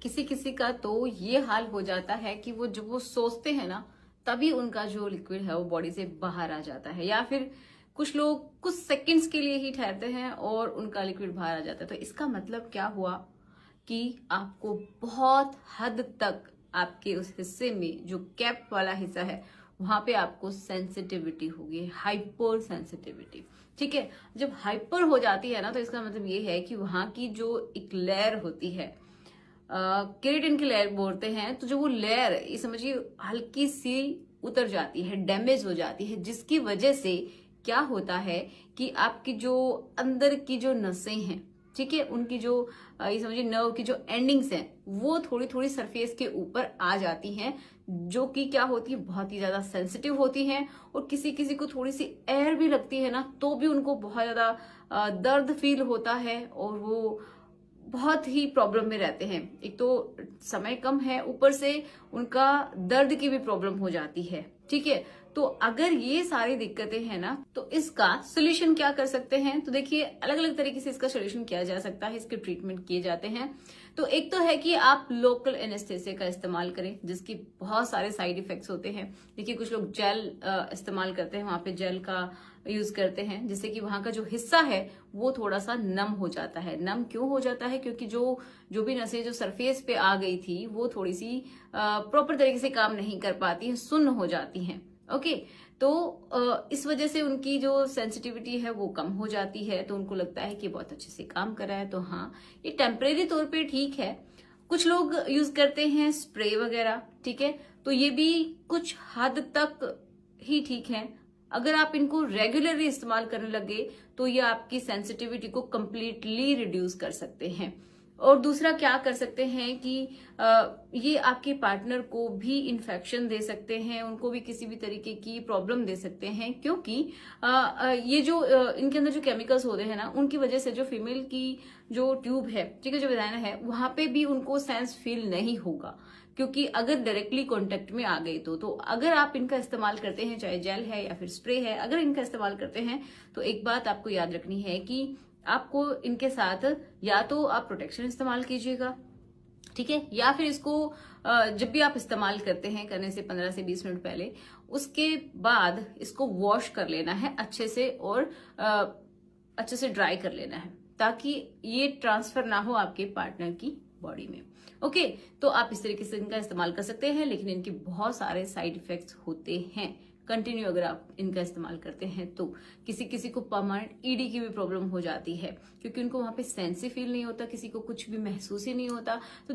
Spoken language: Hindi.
किसी किसी का तो ये हाल हो जाता है कि वो जब वो सोचते हैं ना, तभी उनका जो लिक्विड है वो बॉडी से बाहर आ जाता है, या फिर कुछ लोग कुछ सेकंड्स के लिए ही ठहरते हैं और उनका लिक्विड बाहर आ जाता है। तो इसका मतलब क्या हुआ कि आपको बहुत हद तक आपके उस हिस्से में जो कैप वाला हिस्सा है वहां पे आपको सेंसिटिविटी होगी, हाइपर सेंसिटिविटी। ठीक है, जब हाइपर हो जाती है ना, तो इसका मतलब ये है कि वहां की जो एक लेयर होती है, केराटिन की लेयर बोलते हैं, तो जो वो लेयर ये समझिए हल्की सी उतर जाती है, डैमेज हो जाती है, जिसकी वजह से क्या होता है कि आपकी जो अंदर की जो नसें हैं, ठीक है, उनकी जो ये समझिए नर्व की जो एंडिंग्स हैं वो थोड़ी थोड़ी सरफेस के ऊपर आ जाती हैं, जो कि क्या होती है, बहुत ही ज्यादा सेंसिटिव होती हैं। और किसी किसी को थोड़ी सी एयर भी लगती है ना, तो भी उनको बहुत ज्यादा दर्द फील होता है और वो बहुत ही प्रॉब्लम में रहते हैं। एक तो समय कम है, ऊपर से उनका दर्द की भी प्रॉब्लम हो जाती है। ठीक है, तो अगर ये सारी दिक्कतें हैं ना, तो इसका सोल्यूशन क्या कर सकते हैं? तो देखिए, अलग अलग तरीके से इसका सोल्यूशन किया जा सकता है, इसके ट्रीटमेंट किए जाते हैं। तो एक तो है कि आप लोकल एनेस्थेसिया का इस्तेमाल करें, जिसकी बहुत सारे साइड इफेक्ट्स होते हैं। देखिए, कुछ लोग जेल इस्तेमाल करते हैं, वहां पे जेल का यूज करते हैं, जिससे कि वहां का जो हिस्सा है वो थोड़ा सा नम हो जाता है। नम क्यों हो जाता है? क्योंकि जो जो भी नसें जो सरफेस पे आ गई थी वो थोड़ी सी प्रॉपर तरीके से काम नहीं कर पाती है, सुन्न हो जाती हैं। ओके, तो इस वजह से उनकी जो सेंसिटिविटी है वो कम हो जाती है, तो उनको लगता है कि बहुत अच्छे से काम कर रहा है। तो हाँ, ये टेम्परेरी तौर पे ठीक है। कुछ लोग यूज करते हैं स्प्रे वगैरह, ठीक है, तो ये भी कुछ हद तक ही ठीक है। अगर आप इनको रेगुलरली इस्तेमाल करने लगे तो ये आपकी सेंसिटिविटी को कंप्लीटली रिड्यूस कर सकते हैं। और दूसरा क्या कर सकते हैं कि ये आपके पार्टनर को भी इन्फेक्शन दे सकते हैं, उनको भी किसी भी तरीके की प्रॉब्लम दे सकते हैं, क्योंकि ये जो इनके अंदर जो केमिकल्स होते हैं ना, उनकी वजह से जो फीमेल की जो ट्यूब है, ठीक है, जो वेजाइना है, वहां पे भी उनको सेंस फील नहीं होगा, क्योंकि अगर डायरेक्टली कांटेक्ट में आ गई तो अगर आप इनका इस्तेमाल करते हैं, चाहे जेल है या फिर स्प्रे है, अगर इनका इस्तेमाल करते हैं, तो एक बात आपको याद रखनी है कि आपको इनके साथ या तो आप प्रोटेक्शन इस्तेमाल कीजिएगा, ठीक है, या फिर इसको जब भी आप इस्तेमाल करते हैं, करने से 15 से 20 मिनट पहले, उसके बाद इसको वॉश कर लेना है अच्छे से, और अच्छे से ड्राई कर लेना है, ताकि ये ट्रांसफर ना हो आपके पार्टनर की बॉडी में। ओके, तो आप इस तरीके से इनका इस्तेमाल कर सकते हैं, लेकिन इनके बहुत सारे साइड इफेक्ट्स होते हैं कंटिन्यू अगर आप इनका इस्तेमाल करते हैं तो। किसी किसी को परमानेंट ईडी की भी प्रॉब्लम हो जाती है, क्योंकि उनको वहां पे सेंस ही फील नहीं होता, किसी को कुछ भी महसूस ही नहीं होता। तो